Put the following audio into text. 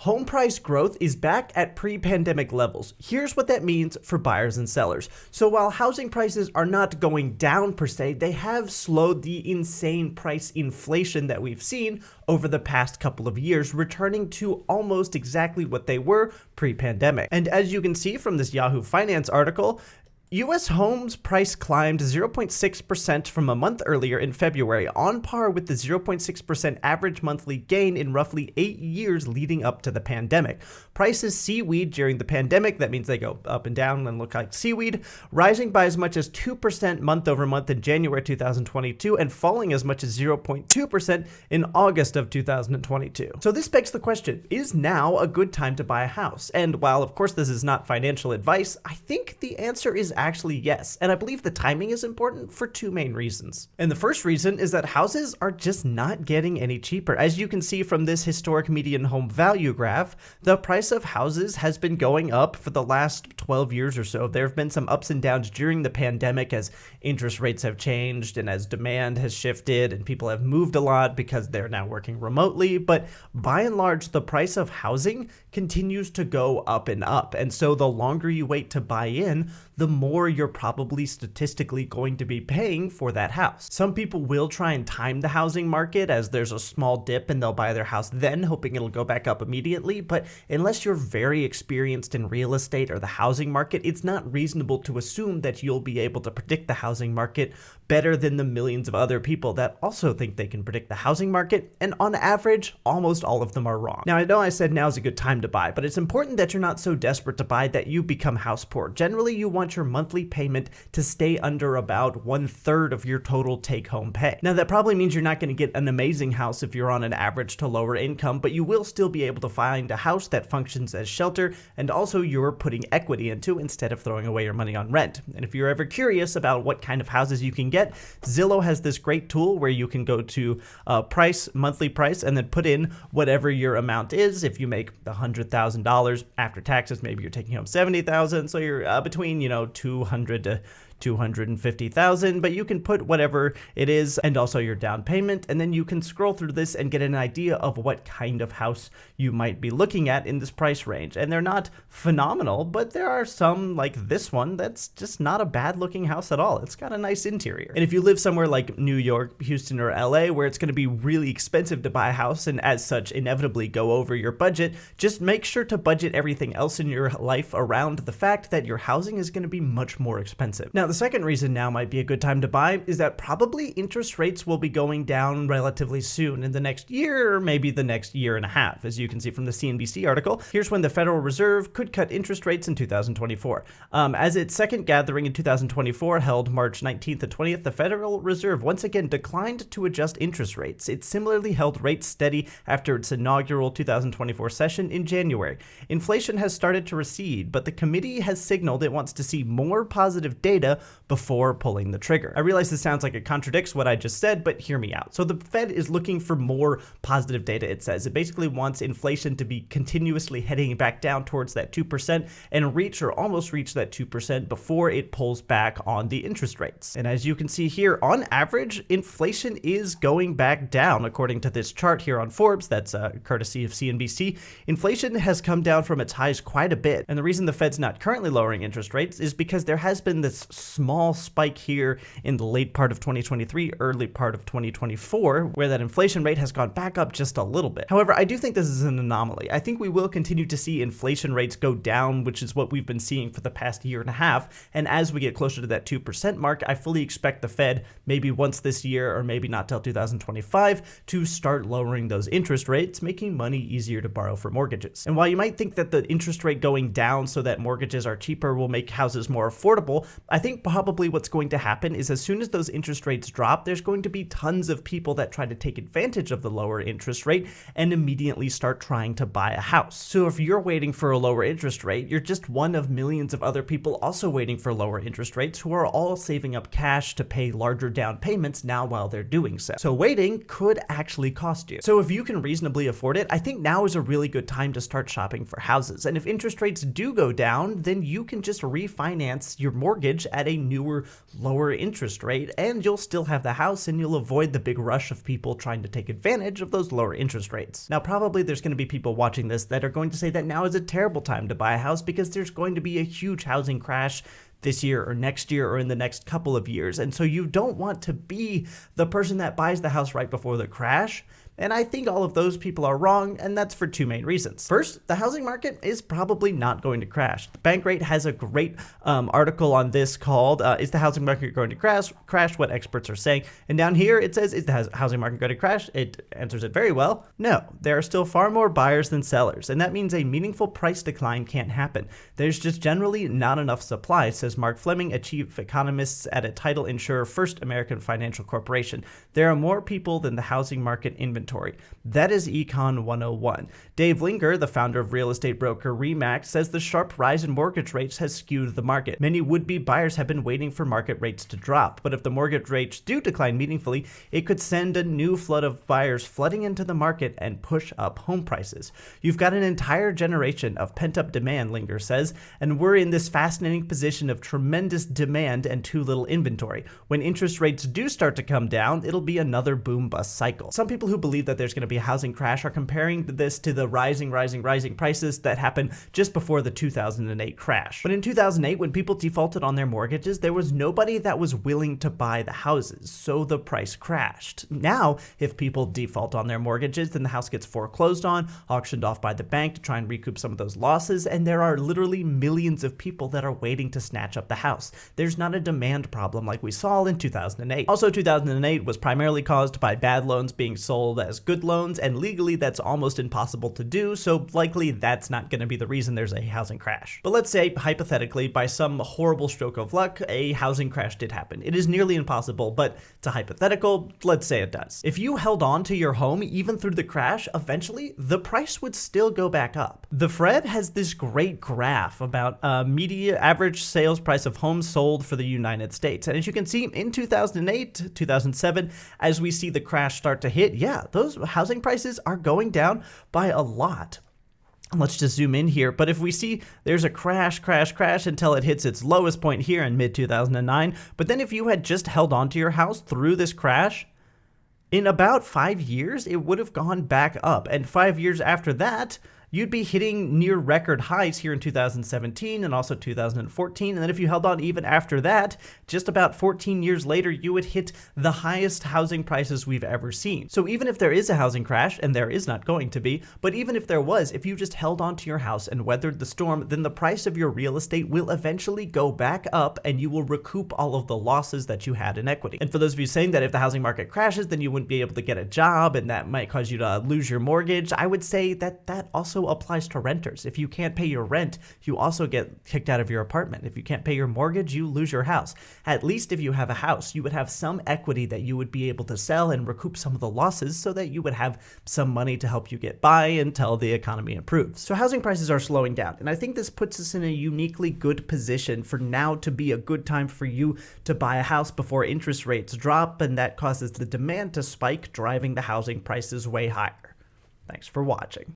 Home price growth is back at pre-pandemic levels. Here's what that means for buyers and sellers. So while housing prices are not going down per se, they have slowed the insane price inflation that we've seen over the past couple of years, returning to almost exactly what they were pre-pandemic. And as you can see from this Yahoo Finance article, U.S. homes price climbed 0.6% from a month earlier in February, on par with the 0.6% average monthly gain in roughly 8 years leading up to the pandemic. Prices seaweed during the pandemic, that means they go up and down and look like seaweed, rising by as much as 2% month over month in January 2022 and falling as much as 0.2% in August of 2022. So this begs the question, is now a good time to buy a house? And while of course this is not financial advice, I think the answer is actually yes, and I believe the timing is important for two main reasons. And the first reason is that houses are just not getting any cheaper. As you can see from this historic median home value graph, the price of houses has been going up for the last 12 years or so. There have been some ups and downs during the pandemic as interest rates have changed and as demand has shifted and people have moved a lot because they're now working remotely, but by and large the price of housing continues to go up and up. And so the longer you wait to buy in, the more you're probably statistically going to be paying for that house. Some people will try and time the housing market as there's a small dip and they'll buy their house then, hoping it'll go back up immediately. But unless you're very experienced in real estate or the housing market, it's not reasonable to assume that you'll be able to predict the housing market better than the millions of other people that also think they can predict the housing market. And on average, almost all of them are wrong. Now, I know I said now's a good time to buy, but it's important that you're not so desperate to buy that you become house poor. Generally, you want your monthly payment to stay under about 1/3 of your total take-home pay. Now, that probably means you're not going to get an amazing house if you're on an average to lower income, but you will still be able to find a house that functions as shelter and also you're putting equity into instead of throwing away your money on rent. And if you're ever curious about what kind of houses you can get, Zillow has this great tool where you can go to monthly price, and then put in whatever your amount is. If you make $100,000 after taxes, maybe you're taking home $70,000, so you're between 200 to 250,000, but you can put whatever it is and also your down payment, and then you can scroll through this and get an idea of what kind of house you might be looking at in this price range. And they're not phenomenal, but there are some like this one that's just not a bad looking house at all. It's got a nice interior. And if you live somewhere like New York, Houston, or LA, where it's going to be really expensive to buy a house and as such inevitably go over your budget, just make sure to budget everything else in your life around the fact that your housing is going to be much more expensive. Now, the second reason now might be a good time to buy is that probably interest rates will be going down relatively soon in the next year or maybe the next year and a half. As you can see from the CNBC article, here's when the Federal Reserve could cut interest rates in 2024. As its second gathering in 2024 held March 19th and 20th, the Federal Reserve once again declined to adjust interest rates. It similarly held rates steady after its inaugural 2024 session in January. Inflation has started to recede, but the committee has signaled it wants to see more positive data before pulling the trigger. I realize this sounds like it contradicts what I just said, but hear me out. So the Fed is looking for more positive data, it says. It basically wants inflation to be continuously heading back down towards that 2% and reach or almost reach that 2% before it pulls back on the interest rates. And as you can see here, on average, inflation is going back down. According to this chart here on Forbes, that's courtesy of CNBC, inflation has come down from its highs quite a bit. And the reason the Fed's not currently lowering interest rates is because there has been this small spike here in the late part of 2023, early part of 2024, where that inflation rate has gone back up just a little bit. However, I do think this is an anomaly. I think we will continue to see inflation rates go down, which is what we've been seeing for the past year and a half. And as we get closer to that 2% mark, I fully expect the Fed, maybe once this year or maybe not till 2025, to start lowering those interest rates, making money easier to borrow for mortgages. And while you might think that the interest rate going down so that mortgages are cheaper will make houses more affordable, I think probably what's going to happen is as soon as those interest rates drop, there's going to be tons of people that try to take advantage of the lower interest rate and immediately start trying to buy a house. So if you're waiting for a lower interest rate, you're just one of millions of other people also waiting for lower interest rates who are all saving up cash to pay larger down payments now while they're doing so. So waiting could actually cost you. So if you can reasonably afford it, I think now is a really good time to start shopping for houses. And if interest rates do go down, then you can just refinance your mortgage at a newer, lower interest rate, and you'll still have the house and you'll avoid the big rush of people trying to take advantage of those lower interest rates. Now, probably there's going to be people watching this that are going to say that now is a terrible time to buy a house because there's going to be a huge housing crash this year or next year or in the next couple of years. And so you don't want to be the person that buys the house right before the crash. And I think all of those people are wrong, and that's for two main reasons. First, the housing market is probably not going to crash. The Bankrate has a great article on this called, Is the Housing Market Going to Crash? What experts are saying. And down here it says, is the housing market going to crash? It answers it very well. No, there are still far more buyers than sellers, and that means a meaningful price decline can't happen. There's just generally not enough supply, says Mark Fleming, a chief economist at a title insurer, First American Financial Corporation. There are more people than the housing market inventory. That is Econ 101. Dave Linger, the founder of real estate broker Remax, says the sharp rise in mortgage rates has skewed the market. Many would-be buyers have been waiting for market rates to drop, but if the mortgage rates do decline meaningfully, it could send a new flood of buyers flooding into the market and push up home prices. You've got an entire generation of pent-up demand, Linger says, and we're in this fascinating position of tremendous demand and too little inventory. When interest rates do start to come down, it'll be another boom-bust cycle. Some people who believe that there's going to be a housing crash are comparing this to the rising prices that happened just before the 2008 crash. But in 2008, when people defaulted on their mortgages, there was nobody that was willing to buy the houses, so the price crashed. Now, if people default on their mortgages, then the house gets foreclosed on, auctioned off by the bank to try and recoup some of those losses, and there are literally millions of people that are waiting to snatch up the house. There's not a demand problem like we saw in 2008. Also, 2008 was primarily caused by bad loans being sold as good loans, and legally that's almost impossible to do, so likely that's not going to be the reason there's a housing crash. But let's say, hypothetically, by some horrible stroke of luck, a housing crash did happen. It is nearly impossible, but it's a hypothetical. Let's say it does. If you held on to your home even through the crash, eventually the price would still go back up. The Fred has this great graph about media average sales price of homes sold for the United States. And as you can see, in 2008, 2007, as we see the crash start to hit, yeah, those housing prices are going down by a lot. Let's just zoom in here. But if we see there's a crash until it hits its lowest point here in mid-2009, but then if you had just held on to your house through this crash, in about 5 years, it would have gone back up. And 5 years after that, you'd be hitting near record highs here in 2017 and also 2014. And then if you held on even after that, just about 14 years later, you would hit the highest housing prices we've ever seen. So even if there is a housing crash, and there is not going to be, but even if there was, if you just held on to your house and weathered the storm, then the price of your real estate will eventually go back up and you will recoup all of the losses that you had in equity. And for those of you saying that if the housing market crashes, then you wouldn't be able to get a job and that might cause you to lose your mortgage, I would say that that also applies to renters. If you can't pay your rent, you also get kicked out of your apartment. If you can't pay your mortgage, you lose your house. At least if you have a house, you would have some equity that you would be able to sell and recoup some of the losses so that you would have some money to help you get by until the economy improves. So housing prices are slowing down, and I think this puts us in a uniquely good position for now to be a good time for you to buy a house before interest rates drop, and that causes the demand to spike, driving the housing prices way higher. Thanks for watching.